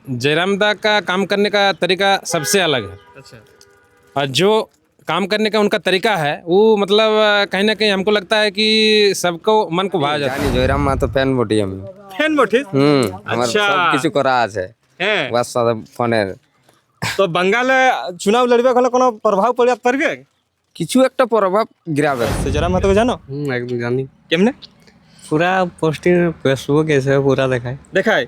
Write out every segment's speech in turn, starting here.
जयराम दा का काम करने का तरीका सबसे अलग है। अच्छा। और जो काम करने का उनका तरीका है वो मतलब कहीं ना कहीं हमको लगता है कि सबको मन को भा जाता है। জানি জয়রাম মাতো ফ্যান বটি আমি। Fan mortise. আমার अच्छा। সব কিছু করা আছে हैं WhatsApp ফোনের। तो बंगाल चुनाव लड़बे वाला कोनो प्रभाव पड़बे কিছু একটা প্রভাব গ্রাবে। से जरा मत को जानो একদম জানি केमने पूरा पोस्टिंग फेसबुक ऐसे पूरा देखाय देखा है।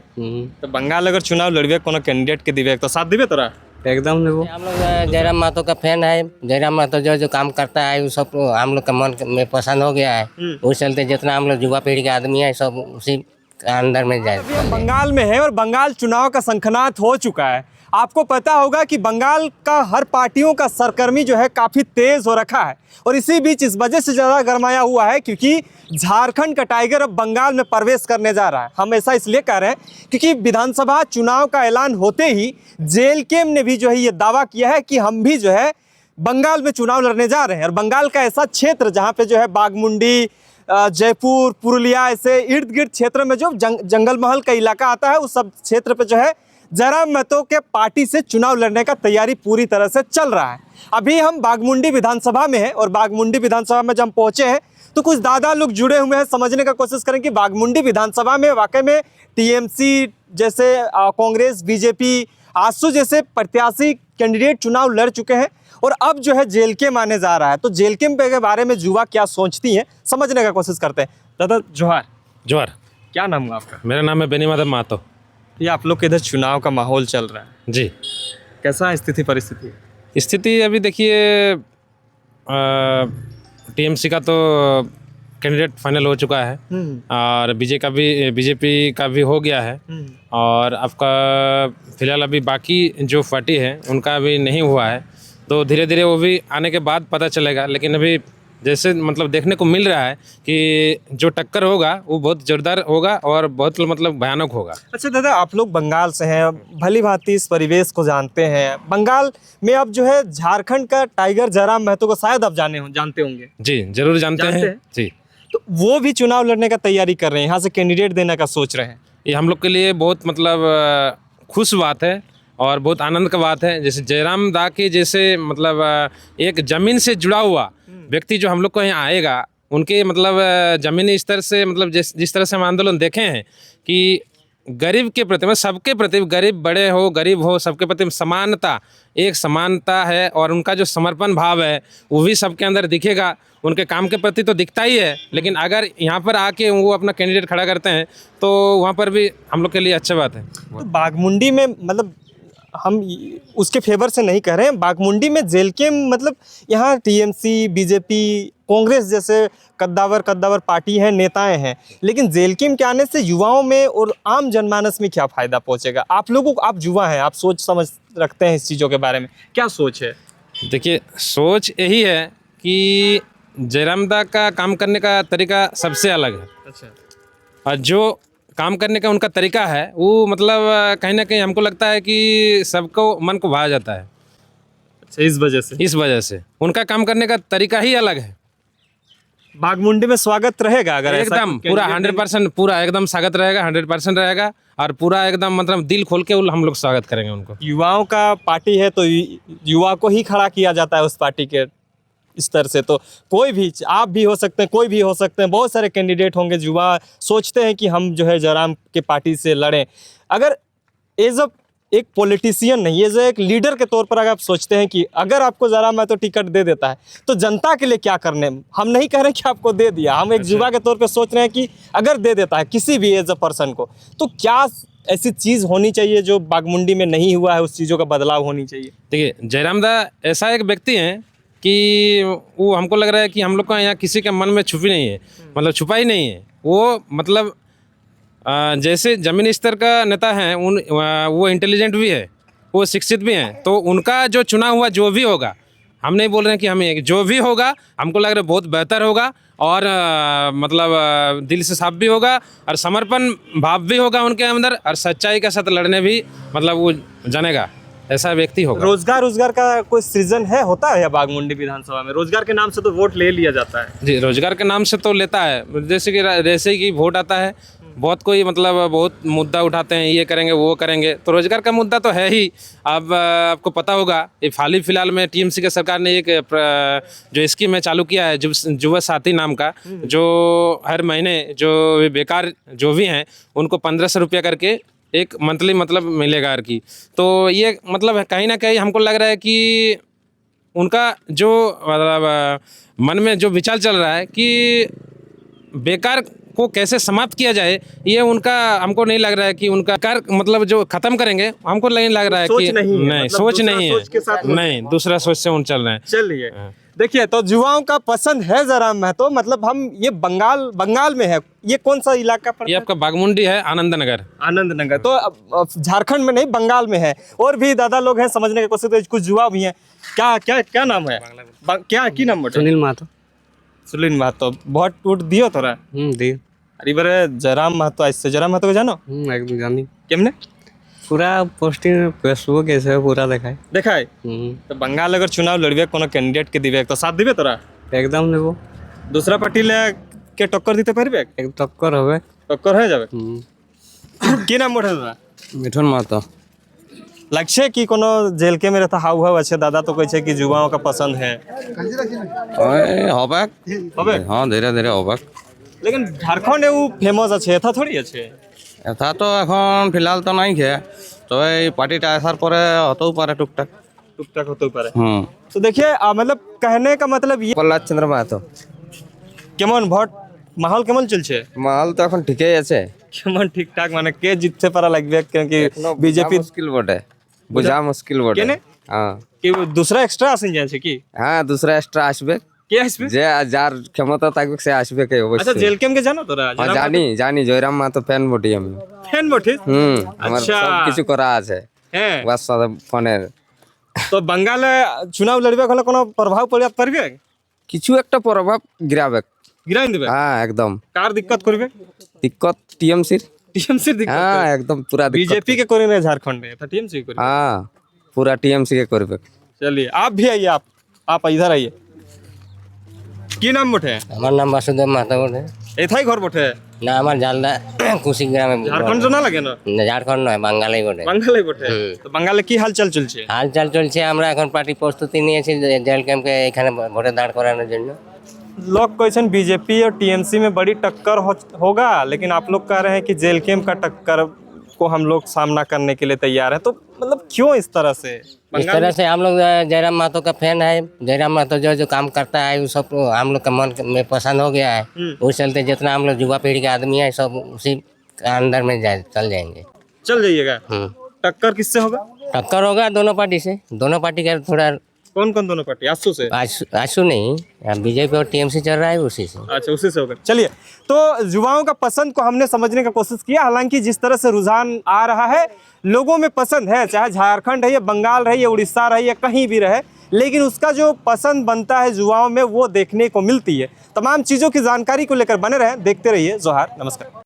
तो बंगाल अगर चुनाव लड़बे कोनो कैंडिडेट के दिवे तो साथ दिवे तोरा एकदम देबो। हम लोग जयराम महतो का फैन है। जयराम महतो जो जो काम करता है वो सब हम लोग का मन में पसंद हो गया है। उस चलते जितना हम लोग युवा पीढ़ी के आदमी है सब उसी के अंदर में जाए। बंगाल में है और बंगाल चुनाव का शंखनाद हो चुका है। आपको पता होगा कि बंगाल का हर पार्टियों का सरगर्मी जो है काफ़ी तेज़ हो रखा है और इसी बीच इस वजह से ज़्यादा गरमाया हुआ है क्योंकि झारखंड का टाइगर अब बंगाल में प्रवेश करने जा रहा है। हम ऐसा इसलिए कह रहे हैं क्योंकि विधानसभा चुनाव का ऐलान होते ही जेएलकेएम ने भी जो है ये दावा किया है कि हम भी जो है बंगाल में चुनाव लड़ने जा रहे हैं। और बंगाल का ऐसा क्षेत्र जहाँ पे जो है बागमुंडी, जयपुर, पुरुलिया ऐसे इर्द गिर्द क्षेत्र में जो जंगल महल का इलाका आता है उस सब क्षेत्र पे जो है जयराम महतो के पार्टी से चुनाव लड़ने का तैयारी पूरी तरह से चल रहा है। अभी हम बागमुंडी विधानसभा में हैं और बागमुंडी विधानसभा में जब हम पहुँचे हैं तो कुछ दादा लोग जुड़े हुए हैं। समझने का कोशिश करें कि बागमुंडी विधानसभा में वाकई में टीएमसी जैसे कांग्रेस, बीजेपी, आसू जैसे प्रत्याशी कैंडिडेट चुनाव लड़ चुके हैं और अब जो है जेएलकेएम आने जा रहा है। तो जेएलकेएम के बारे में युवा क्या सोचती हैं समझने का कोशिश करते हैं। दादा जोहार। जोहार। क्या नाम है आपका? मेरा नाम है बेनी माधव महतो। ये आप लोग के इधर चुनाव का माहौल चल रहा है जी। कैसा है स्थिति परिस्थिति? स्थिति अभी देखिए टीएमसी का तो कैंडिडेट फाइनल हो चुका है और बीजेपी का भी हो गया है और आपका फिलहाल अभी बाकी जो पार्टी है उनका अभी नहीं हुआ है तो धीरे धीरे वो भी आने के बाद पता चलेगा। लेकिन अभी जैसे मतलब देखने को मिल रहा है कि जो टक्कर होगा वो बहुत जोरदार होगा और बहुत मतलब भयानक होगा। अच्छा दादा, आप लोग बंगाल से हैं, भली भांति इस परिवेश को जानते हैं। बंगाल में अब जो है झारखंड का टाइगर जयराम महतो को शायद आप जानते होंगे। जी जरूर जानते हैं जी। तो वो भी चुनाव लड़ने का तैयारी कर रहे हैं, यहाँ से कैंडिडेट देने का सोच रहे हैं। ये हम लोग के लिए बहुत मतलब खुश बात है और बहुत आनंद का बात है। जैसे जयराम दा के जैसे मतलब एक ज़मीन से जुड़ा हुआ व्यक्ति जो हम लोग को यहाँ आएगा उनके मतलब ज़मीनी स्तर से मतलब जिस तरह से हम आंदोलन देखे हैं कि गरीब के प्रति मतलब सबके प्रति, गरीब बड़े हो गरीब हो सबके प्रति समानता, एक समानता है और उनका जो समर्पण भाव है वो भी सबके अंदर दिखेगा। उनके काम के प्रति तो दिखता ही है लेकिन अगर यहाँ पर आके वो अपना कैंडिडेट खड़ा करते हैं तो वहाँ पर भी हम लोग के लिए अच्छी बात है। तो बागमुंडी में मतलब हम उसके फेवर से नहीं कह रहे हैं, बागमुंडी में जेएलकेएम मतलब यहाँ टीएमसी, बीजेपी, कांग्रेस जैसे कद्दावर पार्टी हैं, नेताएं हैं, लेकिन जेएलकेएम के आने से युवाओं में और आम जनमानस में क्या फ़ायदा पहुँचेगा? आप लोगों को, आप युवा हैं, आप सोच समझ रखते हैं इस चीज़ों के बारे में, क्या सोच है? देखिए सोच यही है कि जयराम दा का काम करने का तरीका सबसे अलग है। अच्छा। और जो काम करने का उनका तरीका है वो मतलब कहीं ना कहीं हमको लगता है कि सबको मन को भा जाता है। अच्छा, इस वजह से उनका काम करने का तरीका ही अलग है। बागमुंडी में स्वागत रहेगा अगर एकदम पूरा 100% पूरा एकदम स्वागत रहेगा, 100% रहेगा और पूरा एकदम मतलब दिल खोल के हम लोग स्वागत करेंगे उनको। युवाओं का पार्टी है तो युवा को ही खड़ा किया जाता है उस पार्टी के स्तर से। तो कोई भी, आप भी हो सकते हैं, कोई भी हो सकते हैं, बहुत सारे कैंडिडेट होंगे। युवा सोचते हैं कि हम जो है जयराम के पार्टी से लड़ें। अगर एज अ एक पॉलिटिशियन नहीं, एज एक लीडर के तौर पर अगर आप सोचते हैं कि अगर आपको जयराम महतो टिकट दे देता है तो जनता के लिए क्या करने, हम नहीं कह रहे कि आपको दे दिया, हम एक युवा के तौर पर सोच रहे हैं कि अगर दे देता है किसी भी एज अ पर्सन को तो क्या ऐसी चीज़ होनी चाहिए जो बागमुंडी में नहीं हुआ है, उस चीज़ों का बदलाव होनी चाहिए? देखिए जयराम दा ऐसा एक व्यक्ति हैं कि वो हमको लग रहा है कि हम लोग का यहाँ किसी के मन में छुपी नहीं है, मतलब छुपा ही नहीं है। वो मतलब जैसे ज़मीनी स्तर का नेता हैं वो इंटेलिजेंट भी है, वो शिक्षित भी हैं, तो उनका जो चुना हुआ जो भी होगा, हम नहीं बोल रहे हैं कि हमें जो भी होगा हमको लग रहा है बहुत बेहतर होगा और मतलब दिल से साफ भी होगा और समर्पण भाव भी होगा उनके अंदर और सच्चाई के साथ लड़ने भी मतलब वो जानेगा, ऐसा व्यक्ति होगा। रोजगार का कोई सृजन होता है या बागमुंडी विधानसभा में? रोजगार के नाम से तो वोट ले लिया जाता है। जी रोजगार के नाम से तो लेता है, जैसे कि वोट आता है बहुत कोई मतलब बहुत मुद्दा उठाते हैं, ये करेंगे वो करेंगे, तो रोजगार का मुद्दा तो है ही। अब आपको पता होगा ये हाल ही फिलहाल में टीएमसी की सरकार ने एक जो स्कीम है चालू किया है युवा साथी नाम का, जो हर महीने जो बेकार जो भी हैं उनको 1500 रुपया करके एक मंथली मतलब मिलेगा हर की। तो ये मतलब कहीं ना कहीं हमको लग रहा है कि उनका जो मतलब मन में जो विचार चल रहा है कि बेकार को कैसे समाप्त किया जाए, ये उनका हमको नहीं लग रहा है कि उनका कार मतलब जो खत्म करेंगे, हमको नहीं लग रहा है सोच कि नहीं है, मतलब सोच दूसरा नहीं सोच के साथ है, नहीं दूसरा सोच से उन चल रहे हैं। चलिए देखिए, तो युवाओं का पसंद है जयराम महतो, मतलब हम ये बंगाल में है, ये कौन सा इलाका पड़ता ये है? आपका बागमुंडी है, आनंद नगर। आनंद नगर। तो अब झारखंड में नहीं, बंगाल में है। और भी दादा लोग हैं, समझने की कोशिश, तो कुछ युवा भी हैं। क्या क्या क्या नाम है? क्या की नाम बोटे? सुनील महतो। सुनील महतो। वोट वोट दियो तोरा? दी। अरे बारे जयराम महतो आइसे, जयराम महतो को जानो? एकदम जानी। केमने? पूरा पोस्टिंग फेसबुक ऐसे पूरा देखा है। देखा है? तो बंगाल अगर चुनाव लड़बे कोनो कैंडिडेट के दिवे तो साथ दिबे तोरा? एकदम नेबो। दूसरा पार्टी ले के टक्कर दीते पारबे? एक टक्कर होवे। टक्कर हो जाबे। की नाम बोटे तोरा? मिठुन महतो। लगछे कि कोनो जेल के में रहता हाउ हाउ अच्छे दादा तो कहै छै कि युवाओं का पसंद है। হবাক হবে? হ্যাঁ ধীরে ধীরে হবাক। लेकिन झारखंड उ फेमस আছে, এটা थोड़ी আছে। এটা তো এখন ফিলহাল তো নাই খে, তবে এই পার্টিটা আসার পরে হতেও পারে টুকটাক। टुकटाक होते पारे। হুম। तो देखिए मतलब कहने का मतलब ये প্রহ্লাদ চন্দ্র মাহাতো। কেমন ভোট माहौल কেমন চলছে? মাল তো এখন ঠিকই আছে। কেমন ঠিকঠাক মানে কে জিততে পারা লাগবে क्योंकि बीजेपी মুশকিল বটে, বোঝা মুশকিল বটে। কেনে? হ্যাঁ কি दूसरा एक्स्ट्रा আসেন যাচ্ছে কি? হ্যাঁ দুসরা এক্সট্রা আসবে, কে আসবে? যে যার ক্ষমতা থাকবে সে আসবে কে আচ্ছা অবশ্যই। জেল কেম কে জানো তোরা? হ্যাঁ জানি জানি, জয়রাম মাহাতো ফ্যান বটি আমি। ফ্যান বটিস? আমার আচ্ছা। সব কিছু করা আছে হ্যাঁ। ওর সাথে ফোনের। তো বাঙ্গালে চুনাव লড়বে হলে কোনো প্রভাব পড়বে? কিছু একটা প্রভাব গিরাবে। গিরাইন দিবে? হ্যাঁ একদম। কার দিক্কত করবে? দিক্কত টিএমসির। टीएमसी दिक्कत হ্যাঁ একদম পুরা দিক্কত। बीजेपी के करे ना झारखंड में, था टीएमसी करे। হ্যাঁ পুরা টিএমসি কে করবে। चलिए आप भी आइए, आप इधर आइए। की नाम बोटे? আমার নাম বাসুদেব মাহাতো বটে। एथाई घर बोटे? না আমার জালদা কুশিগ্রামে। झारखंड से ना लगे ना? ঝাড়খণ্ড নয়, বাঙ্গালাই বটে। বাঙ্গালে बोटे। तो বাঙ্গালে কি হালচাল চলছে? হালচাল চলছে, আমরা এখন পার্টি প্রস্তুতি নিয়েছি জেল ক্যাম্পকে এখানে ভোটে দাঁড় করানোর জন্য। लोग क्वेश्चन बीजेपी और टीएमसी में बड़ी टक्कर होगा, लेकिन आप लोग कह रहे हैं कि जेल कैंप का टक्कर को हम लोग सामना करने के लिए तैयार है, तो मतलब क्यों इस तरह से? इस तरह से हम लोग जयराम महतो का फैन है। जयराम महतो जो जो काम करता है वो सब हम लोग का मन में पसंद हो गया है। उस चलते जितना हम लोग युवा पीढ़ी के आदमी है सब उसी के अंदर में चल जाएंगे। चल जाइएगा। टक्कर किससे होगा? टक्कर होगा दोनों पार्टी से। दोनों पार्टी का थोड़ा कौन कौन दोनों पार्टी? आसू से? आंसू नहीं, बीजेपी और टीएमसी चल रहा है उसी से। अच्छा उसी से होगा। चलिए, तो युवाओं का पसंद को हमने समझने का कोशिश किया। हालांकि जिस तरह से रुझान आ रहा है, लोगों में पसंद है, चाहे झारखंड है या बंगाल रहे या उड़ीसा रहे या कहीं भी रहे, लेकिन उसका जो पसंद बनता है युवाओं में वो देखने को मिलती है। तमाम चीज़ों की जानकारी को लेकर बने रहें, देखते रहिए जोहार। नमस्कार।